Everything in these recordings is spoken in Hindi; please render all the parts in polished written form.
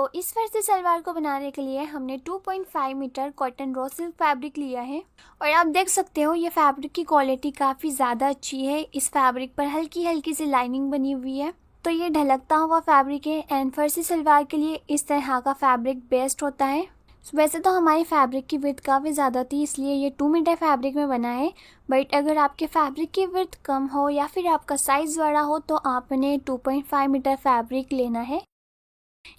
तो इस फर्जी सलवार को बनाने के लिए हमने 2.5 metre cotton raw silk fabric लिया है और आप देख सकते हो ये फैब्रिक की क्वालिटी काफ़ी ज़्यादा अच्छी है। इस फैब्रिक पर हल्की हल्की सी लाइनिंग बनी हुई है, तो ये ढलकता हुआ फैब्रिक है एंड फर्जी सलवार के लिए इस तरह का फैब्रिक बेस्ट होता है। वैसे तो हमारी फैब्रिक की विड्थ काफ़ी ज़्यादा थी, इसलिए ये 2 मीटर फैब्रिक में बना है। बट अगर आपके फैब्रिक की विड्थ कम हो या फिर आपका साइज़ बड़ा हो तो आपने 2.5 मीटर फैब्रिक लेना है।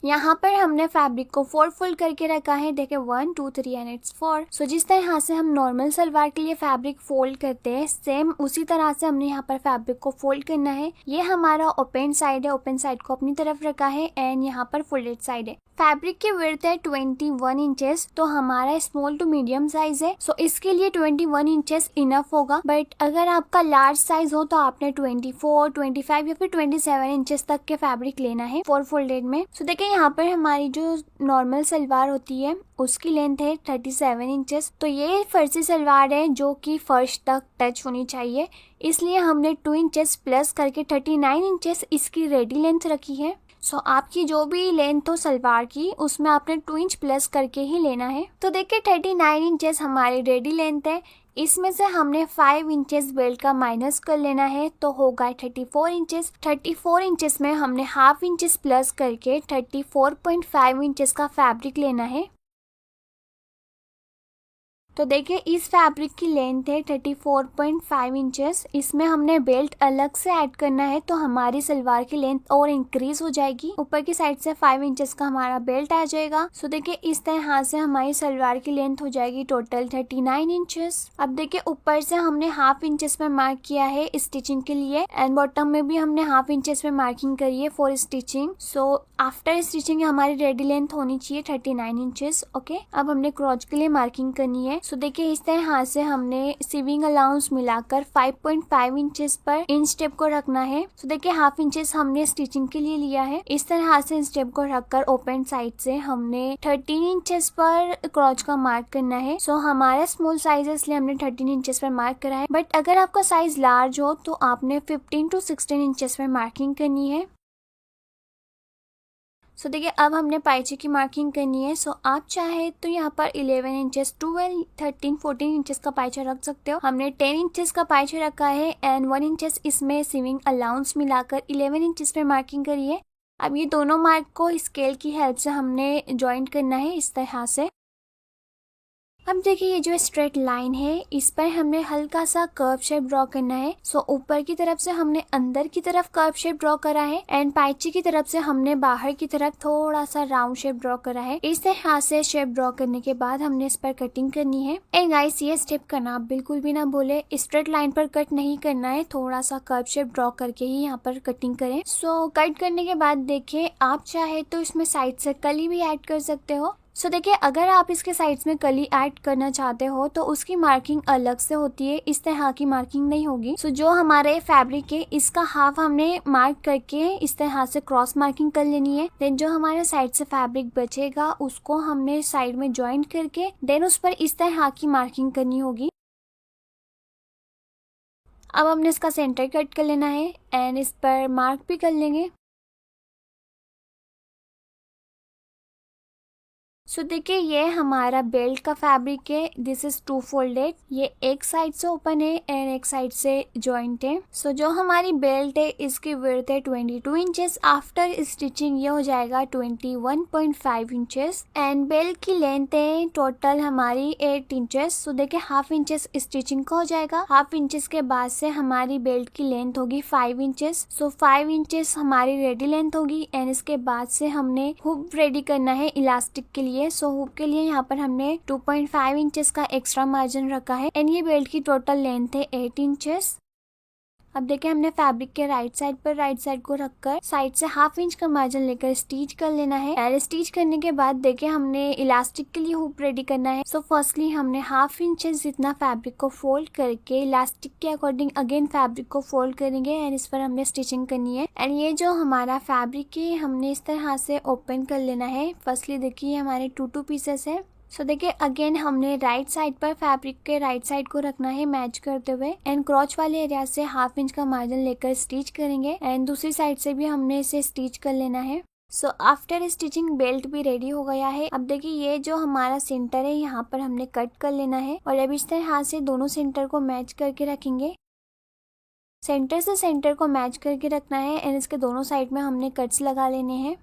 यहाँ पर हमने फैब्रिक को 4 फोल्ड करके रखा है। देखिए 1 2 3 एंड इट्स 4। सो जिस तरह से हम नॉर्मल सलवार के लिए फैब्रिक फोल्ड करते हैं, सेम उसी तरह से हमने यहाँ पर फैब्रिक को फोल्ड करना है। ये हमारा ओपन साइड है, ओपन साइड को अपनी तरफ रखा है एंड यहाँ पर फोल्डेड साइड है। फैब्रिक की विड्थ है 21 इंचेस, तो हमारा स्मॉल टू मीडियम साइज है, सो इसके लिए 21 इंचेस इनफ होगा। बट अगर आपका लार्ज साइज हो तो आपने 24, 25 या फिर 27 इंचेस तक के फैब्रिक लेना है 4 फोल्डेड में। सो देखिए यहाँ पर हमारी जो नॉर्मल सलवार होती है उसकी लेंथ है 37 इंचेस, तो ये फर्जी सलवार है जो कि फर्श तक टच होनी चाहिए, इसलिए हमने 2 इंचेस प्लस करके 39 इंचेस इसकी रेडी लेंथ रखी है। सो आपकी जो भी लेंथ हो सलवार की उसमें आपने 2 इंच प्लस करके ही लेना है। तो देखिए 39 इंचेस हमारी रेडी लेंथ है, इसमें से हमने 5 इंचेस बेल्ट का माइनस कर लेना है, तो होगा 34 इंचेस। 34 इंचेस में हमने हाफ इंचेस प्लस करके 34.5 इंचेस का फैब्रिक लेना है। तो देखिए इस फैब्रिक की लेंथ है 34.5 इंचेस, इसमें हमने बेल्ट अलग से ऐड करना है तो हमारी सलवार की लेंथ और इंक्रीज हो जाएगी। ऊपर की साइड से 5 इंचेस का हमारा बेल्ट आ जाएगा। सो देखिए इस तरह से हमारी सलवार की लेंथ हो जाएगी टोटल 39 इंचेस। अब देखिए ऊपर से हमने हाफ इंचेस में मार्क किया है स्टिचिंग के लिए एंड बॉटम में भी हमने हाफ इंचेस में मार्किंग करी है for stitching. So after stitching हमारी रेडी लेंथ होनी चाहिए 39 इंचेस। ओके, अब हमने क्रॉच के लिए मार्किंग करनी है। सो देखिए इस तरह से हमने सीविंग अलाउंस मिलाकर 5.5 इंचेस पर इन स्टेप को रखना है। सो देखिए हाफ इंचेस हमने स्टिचिंग के लिए लिया है। इस तरह से इन स्टेप को रखकर ओपन साइड से हमने 13 इंचेस पर क्रॉच का मार्क करना है। सो हमारा स्मॉल साइज है इसलिए हमने 13 इंचेस पर मार्क करा है, बट अगर आपका साइज लार्ज हो तो आपने 15 to 16 इंचेस पर मार्किंग करनी है। सो देखिए अब हमने पाइचे की मार्किंग करनी है। सो आप चाहे तो यहाँ पर 11 इंचेस, 12, 13, 14 इंचेस का पाइचा रख सकते हो। हमने 10 इंचेस का पाइचा रखा है एंड 1 इंचेस इसमें सीविंग अलाउंस मिलाकर 11 इंचेस पे मार्किंग करी है। अब ये दोनों मार्क को स्केल की हेल्प से हमने ज्वाइंट करना है इस तरह से। अब देखिए ये जो स्ट्रेट लाइन है इस पर हमने हल्का सा कर्व शेप ड्रॉ करना है। सो ऊपर की तरफ से हमने अंदर की तरफ कर्व शेप ड्रॉ करा है एंड पाइचे की तरफ से हमने बाहर की तरफ थोड़ा सा राउंड शेप ड्रॉ करा है। इस तरह से शेप ड्रॉ करने के बाद हमने इस पर कटिंग करनी है। एंड गाइस ये स्टेप करना आप बिल्कुल भी ना भूले, स्ट्रेट लाइन पर कट नहीं करना है, थोड़ा सा कर्व शेप ड्रॉ करके ही यहाँ पर कटिंग करें। सो कट करने के बाद देखिए आप चाहे तो इसमें साइड से कली भी ऐड कर सकते हो। सो देखिए अगर आप इसके साइड्स में कली ऐड करना चाहते हो तो उसकी मार्किंग अलग से होती है, इस तरह की मार्किंग नहीं होगी। सो जो हमारे फैब्रिक है इसका हाफ हमने मार्क करके इस तरह से क्रॉस मार्किंग कर लेनी है। देन जो हमारे साइड से फैब्रिक बचेगा उसको हमने साइड में ज्वाइंट करके देन उस पर इस तरह की मार्किंग करनी होगी। अब हमने इसका सेंटर कट कर लेना है एंड इस पर मार्क भी कर लेंगे। सो देखिए ये हमारा बेल्ट का फैब्रिक है, दिस इज 2 फोल्डेड। ये एक साइड से ओपन है एंड एक साइड से जॉइंट है। सो जो हमारी बेल्ट है इसकी विड्थ है 22 इंचेस, आफ्टर स्टिचिंग ये हो जाएगा 21.5 इंचेस एंड बेल्ट की लेंथ है टोटल हमारी 8 इंचेस। सो देखिए हाफ इंचेस स्टिचिंग का हो जाएगा, हाफ इंचेस के बाद से हमारी बेल्ट की लेंथ होगी 5 इंचेस। सो 5 इंचेस हमारी रेडी लेंथ होगी एंड इसके बाद से हमने हुक रेडी करना है इलास्टिक के लिए। सो हुक के लिए यहाँ पर हमने 2.5 इंचेस का एक्स्ट्रा मार्जिन रखा है एंड ये बेल्ट की टोटल लेंथ है 8 इंचेस। अब देखिए हमने फैब्रिक के राइट साइड पर राइट साइड को रखकर साइड से हाफ इंच का मार्जिन लेकर स्टिच कर लेना है। एंड स्टिच करने के बाद देखिए हमने इलास्टिक के लिए हुक रेडी करना है। सो फर्स्टली हमने हाफ इंचेस जितना फैब्रिक को फोल्ड करके इलास्टिक के अकॉर्डिंग अगेन फैब्रिक को फोल्ड करेंगे एंड इस पर हमने स्टिचिंग करनी है। एंड ये जो हमारा फैब्रिक है हमने इस तरह से ओपन कर लेना है। फर्स्टली देखिए हमारे 2 पीसेस है। सो देखिए अगेन हमने राइट साइड पर फैब्रिक के राइट साइड को रखना है मैच करते हुए एंड क्रॉच वाले एरिया से हाफ इंच का मार्जिन लेकर स्टिच करेंगे एंड दूसरी साइड से भी हमने इसे स्टिच कर लेना है। सो आफ्टर स्टिचिंग बेल्ट भी रेडी हो गया है। अब देखिए ये जो हमारा सेंटर है यहाँ पर हमने कट कर लेना है और अब इस तरह हाथ से दोनों सेंटर को मैच करके रखेंगे। सेंटर से सेंटर को मैच करके रखना है एंड इसके दोनों साइड में हमने कट्स लगा लेने हैं।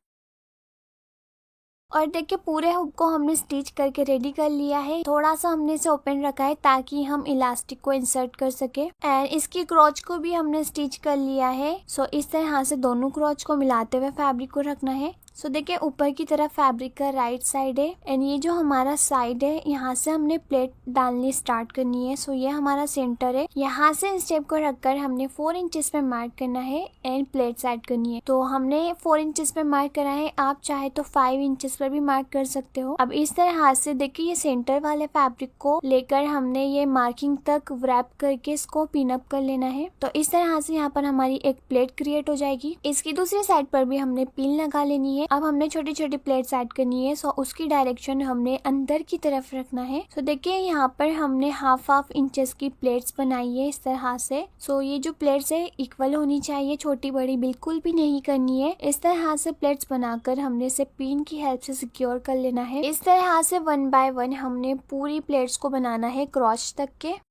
और देखिए पूरे हुक को हमने स्टिच करके रेडी कर लिया है। थोड़ा सा हमने इसे ओपन रखा है ताकि हम इलास्टिक को इंसर्ट कर सके एंड इसकी क्रॉच को भी हमने स्टिच कर लिया है। सो इस तरह से दोनों क्रॉच को मिलाते हुए फैब्रिक को रखना है। सो देखिए ऊपर की तरफ फैब्रिक का राइट साइड है एंड ये जो हमारा साइड है यहाँ से हमने प्लेट डालनी स्टार्ट करनी है। सो ये हमारा सेंटर है, यहाँ से स्टेप को रखकर हमने 4 इंचेस पे मार्क करना है एंड प्लेट्स ऐड करनी है। तो हमने 4 इंचेस पे मार्क करा है, आप चाहे तो 5 इंचेस पर भी मार्क कर सकते हो। अब इस तरह हाथ से देखिए ये सेंटर वाले फैब्रिक को लेकर हमने ये मार्किंग तक रैप करके इसको पिन अप कर लेना है। तो इस तरह से यहाँ पर हमारी एक प्लेट क्रिएट हो जाएगी। इसकी दूसरी साइड पर भी हमने पिन लगा लेनी है। अब हमने छोटी छोटी प्लेट्स ऐड करनी है। सो उसकी डायरेक्शन हमने अंदर की तरफ रखना है। सो देखिए यहाँ पर हमने हाफ इंचेस की प्लेट्स बनाई है इस तरह से। सो ये जो प्लेट्स है इक्वल होनी चाहिए, छोटी बड़ी बिल्कुल भी नहीं करनी है। इस तरह से प्लेट्स बनाकर हमने इसे पिन की हेल्प से सिक्योर कर लेना है। इस तरह से 1 बाय 1 हमने पूरी प्लेट्स को बनाना है क्रॉच तक के।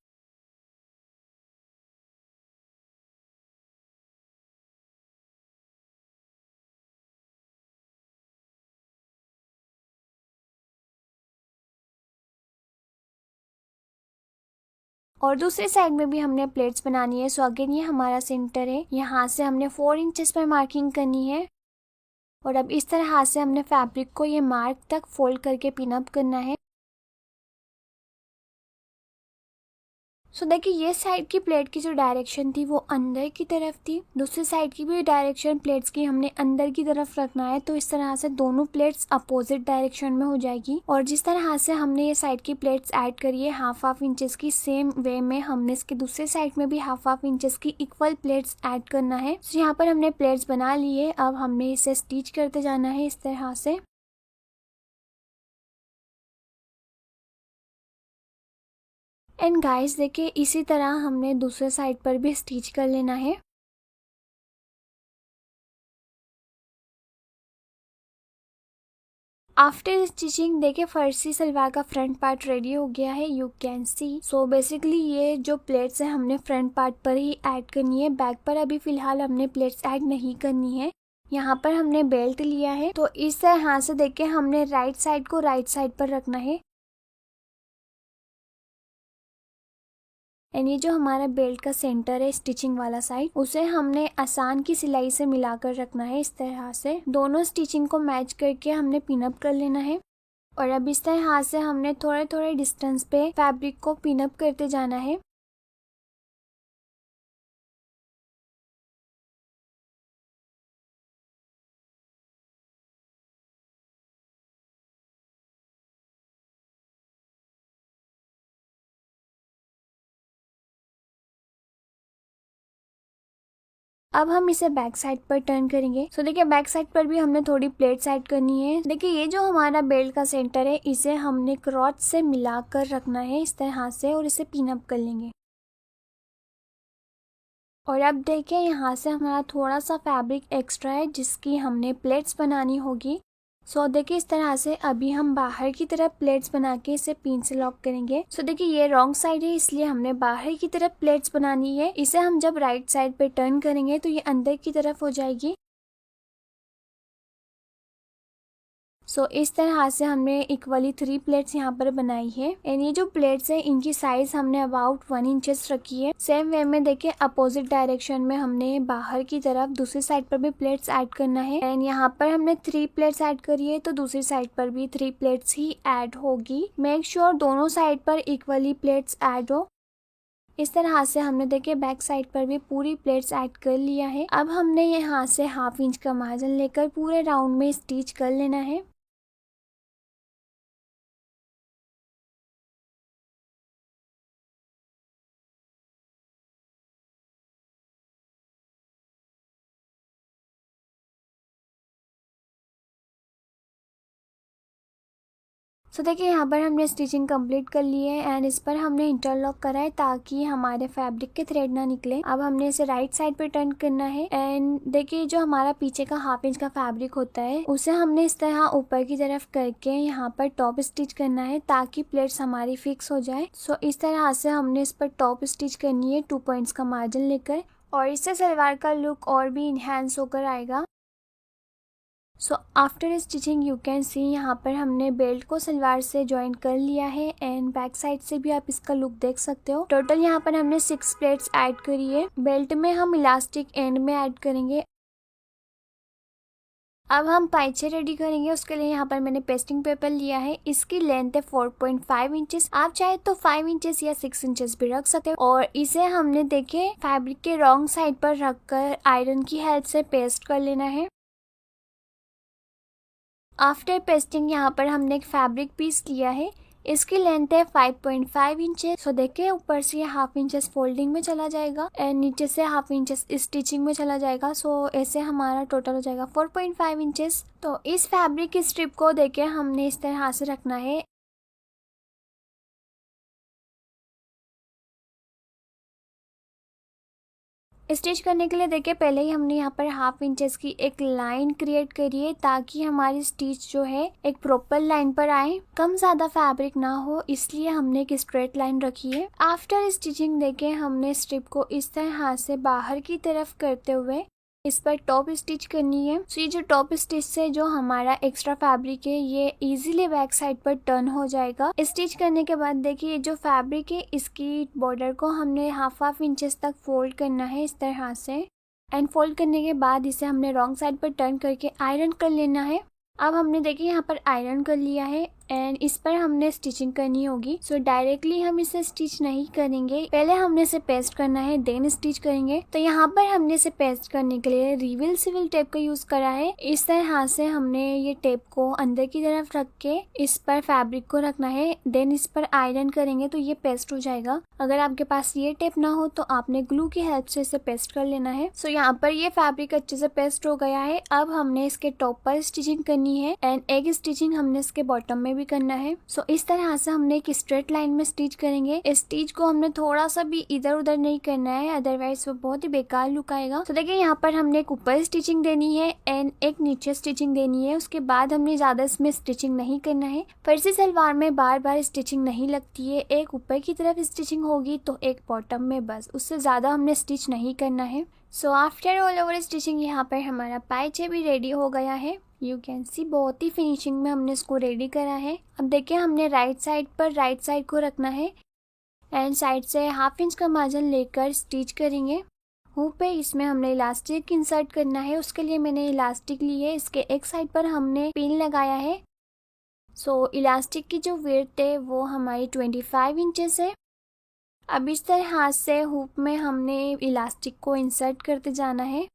और दूसरी साइड में भी हमने प्लेट्स बनानी है। सो अगेन ये हमारा सेंटर है, यहाँ से हमने 4 इंचेस पर मार्किंग करनी है और अब इस तरह हाथ से हमने फैब्रिक को ये मार्क तक फोल्ड करके पिन अप करना है। सो देखिए ये साइड की प्लेट की जो डायरेक्शन थी वो अंदर की तरफ थी, दूसरी साइड की भी डायरेक्शन प्लेट्स की हमने अंदर की तरफ रखना है। तो इस तरह से दोनों प्लेट्स अपोजिट डायरेक्शन में हो जाएगी। और जिस तरह से हमने ये साइड की प्लेट्स ऐड करी है हाफ इंचेस की, सेम वे में हमने इसके दूसरे साइड में भी हाफ इंचेस की इक्वल प्लेट्स ऐड करना है। तो यहाँ पर हमने प्लेट्स बना ली है, अब हमने इसे स्टिच करते जाना है इस तरह से। एंड गाइस देखिए इसी तरह हमने दूसरे साइड पर भी स्टिच कर लेना है। आफ्टर स्टिचिंग देखिए फर्सी सलवार का फ्रंट पार्ट रेडी हो गया है, you can see. So basically ये जो प्लेट्स है हमने फ्रंट पार्ट पर ही ऐड करनी है, बैक पर अभी फिलहाल हमने प्लेट्स ऐड नहीं करनी है। यहाँ पर हमने बेल्ट लिया है तो इस तरह से देखिए हमने राइट साइड को राइट साइड पर रखना है एंड ये जो हमारा बेल्ट का सेंटर है स्टिचिंग वाला साइड, उसे हमने आसान की सिलाई से मिलाकर रखना है इस तरह से। दोनों स्टिचिंग को मैच करके हमने पिन अप कर लेना है और अब इस तरह से हमने थोड़े थोड़े डिस्टेंस पे फैब्रिक को पिन अप करते जाना है। अब हम इसे बैक साइड पर टर्न करेंगे। सो देखिए बैक साइड पर भी हमने थोड़ी प्लेट्स ऐड करनी है। देखिए ये जो हमारा बेल्ट का सेंटर है इसे हमने क्रॉच से मिलाकर रखना है इस तरह से और इसे पिन अप कर लेंगे। और अब देखिए यहाँ से हमारा थोड़ा सा फैब्रिक एक्स्ट्रा है जिसकी हमने प्लेट्स बनानी होगी। सो देखिए इस तरह से अभी हम बाहर की तरफ प्लेट्स बना के इसे पिन से लॉक करेंगे। सो देखिए ये रॉन्ग साइड है इसलिए हमने बाहर की तरफ प्लेट्स बनानी है। इसे हम जब राइट साइड पे टर्न करेंगे तो ये अंदर की तरफ हो जाएगी। सो इस तरह से हमने इक्वली 3 प्लेट्स यहाँ पर बनाई है एंड ये जो प्लेट्स है इनकी साइज हमने अबाउट 1 इंचेस रखी है। सेम वे में देखिए अपोजिट डायरेक्शन में हमने बाहर की तरफ दूसरी साइड पर भी प्लेट्स ऐड करना है एंड यहाँ पर हमने 3 प्लेट्स ऐड करी है तो दूसरी साइड पर भी 3 प्लेट्स ही ऐड होगी। मेक श्योर दोनों साइड पर इक्वली प्लेट्स ऐड हो। इस तरह से हमने देखिए बैक साइड पर भी पूरी प्लेट्स ऐड कर लिया है। अब हमने यहाँ से हाफ इंच का मार्जिन लेकर पूरे राउंड में स्टिच कर लेना है। सो देखिए यहाँ पर हमने स्टिचिंग कंप्लीट कर ली है एंड इस पर हमने इंटरलॉक करा है ताकि हमारे फैब्रिक के थ्रेड ना निकले। अब हमने इसे राइट साइड पे टर्न करना है एंड देखिए जो हमारा पीछे का 1/2 इंच का फैब्रिक होता है उसे हमने इस तरह ऊपर की तरफ करके यहाँ पर टॉप स्टिच करना है ताकि प्लेट्स हमारी फिक्स हो जाए। सो इस तरह से हमने इस पर टॉप स्टिच करनी है 2 पॉइंट्स का मार्जिन लेकर और इससे सलवार का लुक और भी इन्हेंस होकर आएगा। So after stitching you can see यहाँ पर हमने बेल्ट को सलवार से ज्वाइन कर लिया है एंड बैक साइड से भी आप इसका लुक देख सकते हो। टोटल यहाँ पर हमने 6 प्लेट्स ऐड करी है। बेल्ट में हम इलास्टिक एंड में ऐड करेंगे। अब हम पाइचे रेडी करेंगे। उसके लिए यहाँ पर मैंने पेस्टिंग पेपर लिया है। इसकी लेंथ है 4.5 इंचेस। आप चाहे तो 5 इंचेस या 6 इंचेस भी रख सकते हो और इसे हमने देखे फैब्रिक के रॉन्ग साइड पर रखकर आयरन की हेल्प से पेस्ट कर लेना है। आफ्टर पेस्टिंग यहाँ पर हमने एक फैब्रिक पीस लिया है। इसकी लेंथ है 5.5 इंचेस। सो देखिए ऊपर से ये 1/2 इंचेस फोल्डिंग में चला जाएगा एंड नीचे से 1/2 इंचेस स्टिचिंग में चला जाएगा। सो ऐसे हमारा टोटल हो जाएगा 4.5 इंचेस। तो इस फैब्रिक की स्ट्रिप को देखिए हमने इस तरह से रखना है। स्टिच करने के लिए देखिए पहले ही हमने यहाँ पर 1/2 इंचेस की एक लाइन क्रिएट करी है ताकि हमारी स्टिच जो है एक प्रॉपर लाइन पर आए, कम ज्यादा फैब्रिक ना हो, इसलिए हमने एक स्ट्रेट लाइन रखी है। आफ्टर स्टिचिंग देखिए हमने स्ट्रिप को इस तरह से बाहर की तरफ करते हुए इस पर टॉप स्टिच करनी है। सो ये जो टॉप स्टिच से जो हमारा एक्स्ट्रा फैब्रिक है ये इजीली बैक साइड पर टर्न हो जाएगा। स्टिच करने के बाद देखिए जो फैब्रिक है इसकी बॉर्डर को हमने 1/2 इंचेस तक फोल्ड करना है इस तरह से एंड फोल्ड करने के बाद इसे हमने रॉन्ग साइड पर टर्न करके आयरन कर लेना है। अब हमने देखिए यहाँ पर आयरन कर लिया है एंड इस पर हमने स्टिचिंग करनी होगी। सो डायरेक्टली हम इसे स्टिच नहीं करेंगे, पहले हमने इसे पेस्ट करना है देन स्टिच करेंगे। तो यहाँ पर हमने इसे पेस्ट करने के लिए रिविल सिविल टेप का यूज करा है। इस तरह से हमने ये टेप को अंदर की तरफ रख के इस पर फैब्रिक को रखना है, देन इस पर आयरन करेंगे तो ये पेस्ट हो जाएगा। अगर आपके पास ये टेप ना हो तो आपने ग्लू की हेल्प से इसे पेस्ट कर लेना है। सो यहाँ पर ये फैब्रिक अच्छे से पेस्ट हो गया है। अब हमने इसके टॉप पर स्टिचिंग करनी है एंड एग स्टिचिंग हमने इसके बॉटम में भी करना है। सो इस तरह से हमने एक स्ट्रेट लाइन में स्टिच करेंगे। इस स्टिच को हमने थोड़ा सा भी इधर उधर नहीं करना है, अदरवाइज वो बहुत ही बेकार लुक आएगा। तो देखिए यहाँ पर हमने एक ऊपर स्टिचिंग देनी है एंड एक नीचे स्टिचिंग देनी है। उसके बाद हमने ज्यादा इसमें स्टिचिंग नहीं करना है। फर्जी सलवार में बार बार स्टिचिंग नहीं लगती है, एक ऊपर की तरफ स्टिचिंग होगी तो एक बॉटम में, बस उससे ज्यादा हमने स्टिच नहीं करना है। So after all over stitching यहाँ पर हमारा पाइचे भी रेडी हो गया है। यू कैन सी बहुत ही फिनिशिंग में हमने इसको रेडी करा है। अब देखिए हमने राइट साइड पर राइट साइड को रखना है एंड साइड से 1/2 इंच का मार्जिन लेकर स्टिच करेंगे। हुक पे इसमें हमने इलास्टिक इंसर्ट करना है। उसके लिए मैंने इलास्टिक ली है, इसके एक साइड पर हमने पिन लगाया है। सो इलास्टिक की जो विड्थ है वो हमारी 25 इंचेस है। अब इस तरह से हुक में हमने इलास्टिक को इंसर्ट करते जाना है।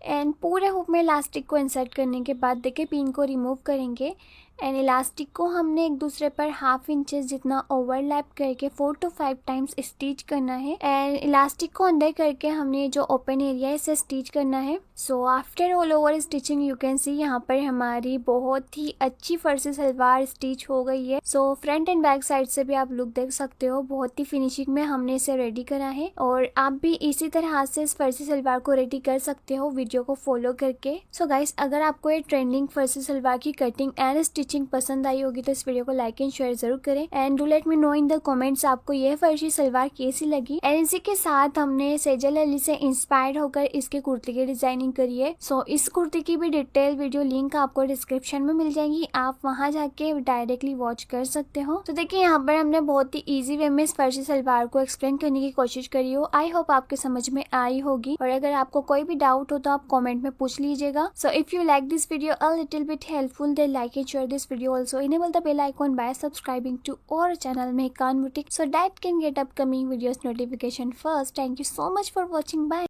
एंड पूरे हुक में इलास्टिक को इंसर्ट करने के बाद देखिए पिन को रिमूव करेंगे एंड इलास्टिक को हमने एक दूसरे पर 1/2 इंचेस जितना ओवरलैप करके 4 to 5 टाइम्स स्टिच करना है एंड इलास्टिक को अंदर करके हमने जो ओपन एरिया है इसे स्टिच करना है। So after all over stitching you can see यहाँ पर हमारी बहुत ही अच्छी फर्जी सलवार स्टिच हो गई है। So front end back side से भी आप लुक देख सकते हो, बहुत ही फिनिशिंग में हमने इसे रेडी करा है और आप भी इसी तरह से इस फर्जी सलवार को रेडी कर सकते हो वीडियो को फॉलो करके। सो गाइस अगर आपको ये ट्रेंडिंग फर्जी सलवार की कटिंग एंड स्टिचिंग पसंद आई होगी तो इस वीडियो को लाइक एंड शेयर जरूर करें and do let me know in the comments आपको ये फर्जी सलवार कैसी लगी। एंड इसी के साथ हमने सेजल अली से इंस्पायर्ड होकर इसके कुर्ती की डिजाइनिंग करी है। सो इस कुर्ती की भी डिटेल वीडियो लिंक आपको डिस्क्रिप्शन में मिल जाएगी, आप वहां जाके डायरेक्टली वॉच कर सकते हो। तो देखिए यहाँ पर हमने बहुत ही इजी वे में इस फर्जी सलवार को एक्सप्लेन करने की कोशिश करी हो। आई होप आपके समझ में आई होगी और अगर आपको कोई भी डाउट हो तो आप कमेंट में पूछ लीजिएगा। So if you like this video a little bit helpful then like and share this video. Also enable the bell icon by subscribing to our channel Mehkan Boutique so that can get upcoming videos notification first. Thank you so much for watching. Bye.